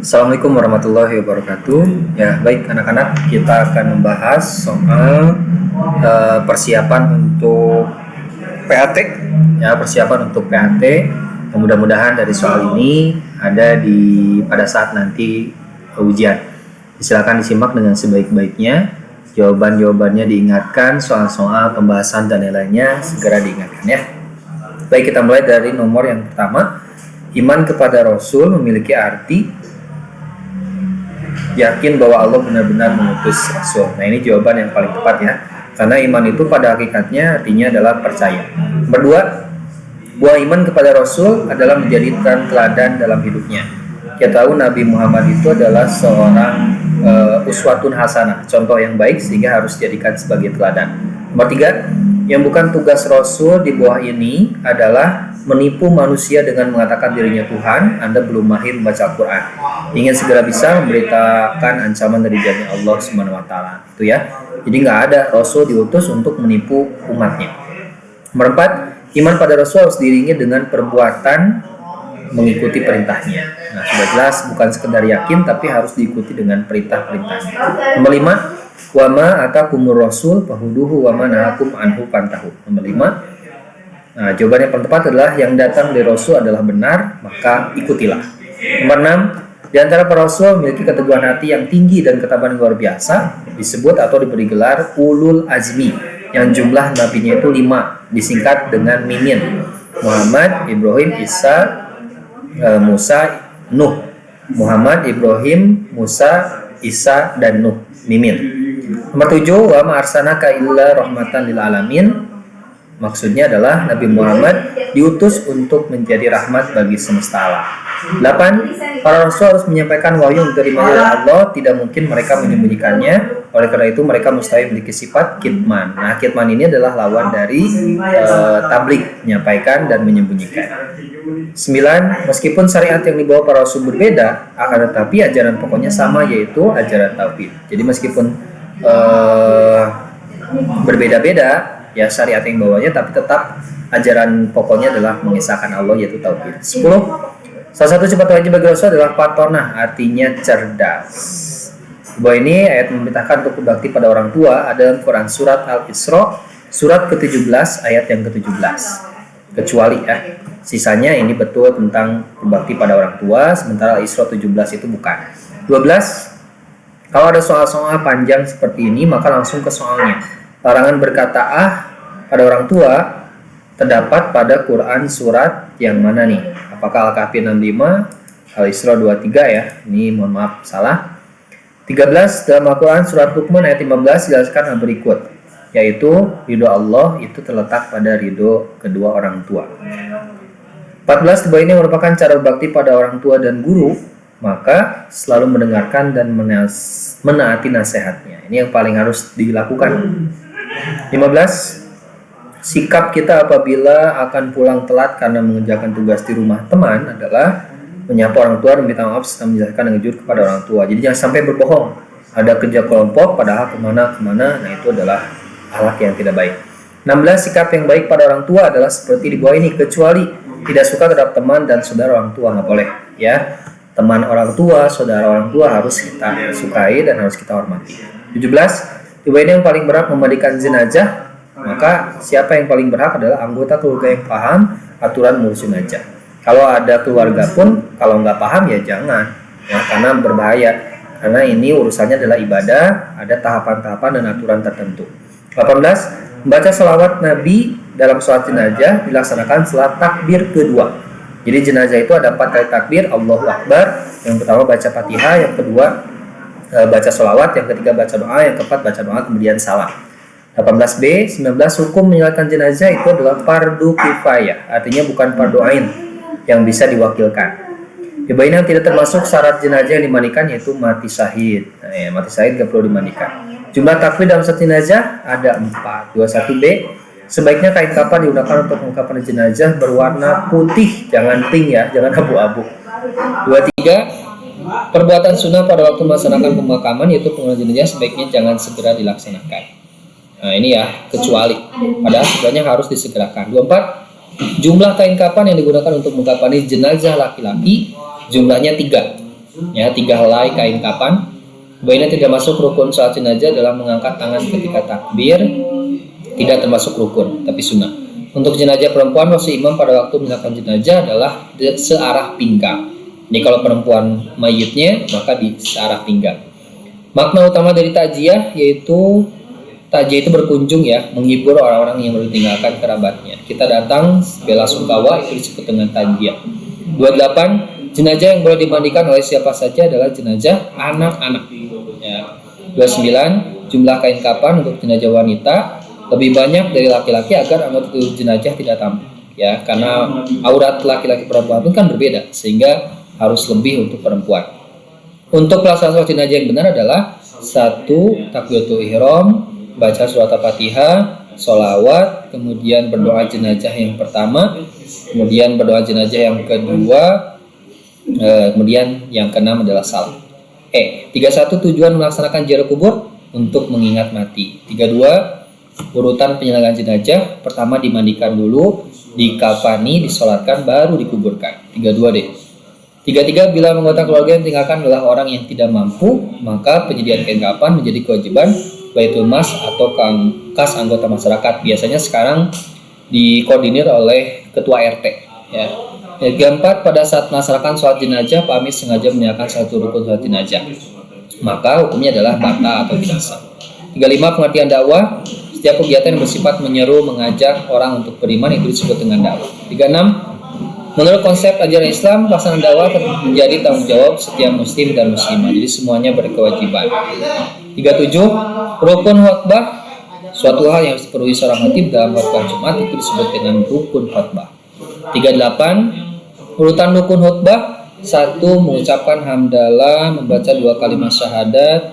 Assalamualaikum warahmatullahi wabarakatuh. Ya, baik anak-anak, kita akan membahas soal persiapan untuk PAT. Ya, persiapan untuk PAT. Mudah-mudahan dari soal ini ada pada saat nanti ujian. Silakan disimak dengan sebaik-baiknya. Jawaban-jawabannya diingatkan, soal-soal pembahasan dan lain-lainnya segera diingatkan ya. Baik, kita mulai dari nomor yang pertama. Iman kepada Rasul memiliki arti yakin bahwa Allah benar-benar mengutus Rasul. Nah, ini jawaban yang paling tepat ya. Karena iman itu pada hakikatnya artinya adalah percaya. Nomor 2, bahwa iman kepada Rasul adalah menjadikan teladan dalam hidupnya. Kita tahu Nabi Muhammad itu adalah seorang uswatun hasanah, contoh yang baik sehingga harus dijadikan sebagai teladan. Nomor 3, yang bukan tugas Rasul di bawah ini adalah menipu manusia dengan mengatakan dirinya Tuhan. Anda belum mahir membaca Al-Quran, ingin segera bisa memberitakan ancaman dari jalan Allah SWT. Itu ya. Jadi nggak ada Rasul diutus untuk menipu umatnya. Nomor 4, iman pada Rasul harus diiringi dengan perbuatan mengikuti perintahnya. Nah, sudah jelas bukan sekedar yakin tapi harus diikuti dengan perintah-perintahnya. Nomor 5, wama atakumur rasul fahuduhu wama nahakum anhu pantahu. Nomor 5, nah, jawaban yang paling tepat adalah yang datang dari Rasul adalah benar, maka ikutilah. Nomor 6, di antara para Rasul memiliki keteguhan hati yang tinggi dan ketabahan luar biasa, disebut atau diberi gelar ulul azmi, yang jumlah nabinya itu 5, disingkat dengan mimin. Muhammad, Ibrahim, Isa, Musa, Nuh. Muhammad, Ibrahim, Musa, Isa, dan Nuh, mimin. Nomor 7, wa ma arsalnaka illa rahmatan lil alamin. Maksudnya adalah Nabi Muhammad diutus untuk menjadi rahmat bagi semesta alam. 8, para rasul harus menyampaikan wahyu yang diterima dari Allah, tidak mungkin mereka menyembunyikannya. Oleh karena itu mereka mustahil memiliki sifat kitman. Nah, kitman ini adalah lawan dari tabligh, menyampaikan dan menyembunyikan. 9, meskipun syariat yang dibawa para rasul berbeda, akan tetapi ajaran pokoknya sama, yaitu ajaran tauhid. Jadi meskipun berbeda-beda ya syariat yang bawanya, tapi tetap ajaran pokoknya adalah mengisahkan Allah, yaitu tauhid. 10, salah satu sifat wajib bagi Rasul adalah patonah, artinya cerdas. Bahwa ini ayat memerintahkan untuk berbakti pada orang tua ada dalam Quran surat Al-Isra surat ke-17 ayat yang ke-17. Kecuali ya, sisanya ini betul tentang berbakti pada orang tua, sementara Al-Isra 17 itu bukan. 12, kalau ada soal-soal panjang seperti ini maka langsung ke soalnya. Larangan berkata pada orang tua terdapat pada Quran surat yang mana nih? Apakah Al-Kahfi 65, Al-Isra 23 ya? Ini mohon maaf salah. 13, dalam Al-Quran surat Luqman ayat 15 dijelaskan hal berikut, yaitu ridho Allah itu terletak pada ridho kedua orang tua. 14, bahwa ini merupakan cara berbakti pada orang tua dan guru, maka selalu mendengarkan dan menaati nasihatnya. Ini yang paling harus dilakukan. 15, sikap kita apabila akan pulang telat karena mengerjakan tugas di rumah teman adalah menyapa orang tua dan minta maaf serta menjelaskan dengan jujur kepada orang tua. Jadi jangan sampai berbohong, ada kerja kelompok padahal kemana, nah itu adalah akhlak yang tidak baik. 16, sikap yang baik pada orang tua adalah seperti di bawah ini, kecuali tidak suka terhadap teman dan saudara orang tua, nggak boleh ya. Teman orang tua, saudara orang tua harus kita sukai dan harus kita hormati. 17, di bawah ini yang paling berhak memandikan jenazah, maka siapa yang paling berhak adalah anggota keluarga yang paham aturan mengurus jenazah. Kalau ada keluarga pun kalau nggak paham ya jangan ya, karena berbahaya, karena ini urusannya adalah ibadah, ada tahapan-tahapan dan aturan tertentu. 18, membaca salawat Nabi dalam sholat jenazah dilaksanakan setelah takbir kedua. Jadi jenazah itu ada 4 kali takbir, Allahu Akbar. Yang pertama baca Fatihah, yang kedua baca sholawat, yang ketiga baca doa, yang keempat baca doa kemudian salam. 18b, 19, hukum menyalakan jenazah itu adalah fardu kifayah, artinya bukan fardu ain yang bisa diwakilkan. Di bawah ini yang tidak termasuk syarat jenazah yang dimandikan yaitu mati syahid. Nah, ya, mati syahid tidak perlu dimandikan. Jumlah takbir dalam satu jenazah ada 4. 21b, sebaiknya kain kafan digunakan untuk mengkafani jenazah berwarna putih, jangan pink ya, jangan abu-abu. 23, perbuatan sunnah pada waktu melaksanakan pemakaman yaitu pengulangan jenazah sebaiknya jangan segera dilaksanakan. Nah ini ya, kecuali padahal sebenarnya harus disegerakan. 24, jumlah kain kafan yang digunakan untuk mengkafani jenazah laki-laki jumlahnya 3. Ya, 3 helai kain kapan. Kemudian tidak masuk rukun salat jenazah adalah mengangkat tangan ketika takbir, tidak termasuk rukun, tapi sunnah. Untuk jenazah perempuan, posisi imam pada waktu menyalakan jenazah adalah searah pinggang. Jadi kalau perempuan mayitnya, maka di searah pinggang. Makna utama dari takziah yaitu takziah itu berkunjung ya, menghibur orang-orang yang baru ditinggalkan kerabatnya. Kita datang bela sungkawa itu disebut dengan takziah. 28, jenazah yang boleh dimandikan oleh siapa saja adalah jenazah anak-anak. Ya. 29, jumlah kain kapan untuk jenazah wanita lebih banyak dari laki-laki agar anggota tubuh jenazah tidak tampak. Ya, karena aurat laki-laki perempuan itu kan berbeda sehingga harus lebih untuk perempuan. Untuk pelaksanaan sholat jenazah yang benar adalah 1. Takbiratul ihram, baca surat Al-Fatihah, sholawat, kemudian berdoa jenazah yang pertama, kemudian berdoa jenazah yang kedua, kemudian yang keenam adalah salam. 31 tujuan melaksanakan ziarah kubur untuk mengingat mati. 32 urutan penyelenggaraan jenazah, pertama dimandikan dulu, dikafani, disolatkan, baru dikuburkan. 32 deh. 33 bila anggota keluarga yang tinggalkan adalah orang yang tidak mampu, maka penyediaan kain kafan menjadi kewajiban Baitul Mas atau kas anggota masyarakat. Biasanya sekarang dikoordinir oleh ketua RT. Ya. 34 pada saat melaksanakan sholat jenazah, Pak Amis sengaja meninggalkan satu rukun sholat jenazah, maka hukumnya adalah batal atau tidak sah. 35 pengertian dakwah, setiap kegiatan yang bersifat menyeru, mengajak orang untuk beriman itu disebut dengan dakwah. 36 menurut konsep ajaran Islam, pelaksanaan dakwah menjadi tanggung jawab setiap muslim dan muslimah. Jadi semuanya berkewajiban. 37 rukun khutbah, suatu hal yang harus dipenuhi seorang khatib dalam khutbah Jumat itu disebut dengan rukun khutbah. 38 urutan rukun khutbah, 1. mengucapkan hamdalah, membaca 2 kalimat syahadat,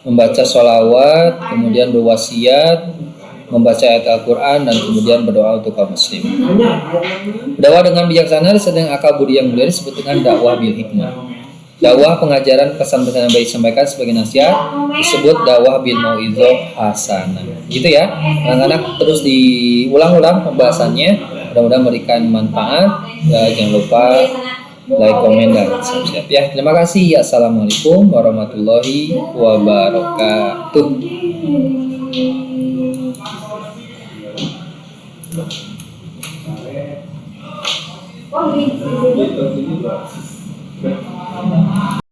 membaca sholawat, kemudian berwasiat, membaca ayat Al-Quran, dan kemudian berdoa untuk kaum muslim. Dakwah dengan bijaksana sedang akal budi yang mulia disebut dengan dakwah bil hikmah. Dakwah pengajaran pesan-pesan yang baik disampaikan sebagai nasihat disebut dakwah bil mauizah hasanah. Gitu ya, anak-anak terus diulang-ulang pembahasannya. Mudah-mudahan memberikan manfaat. Jangan lupa like, komen, dan subscribe ya. Terima kasih. Assalamualaikum warahmatullahi wabarakatuh.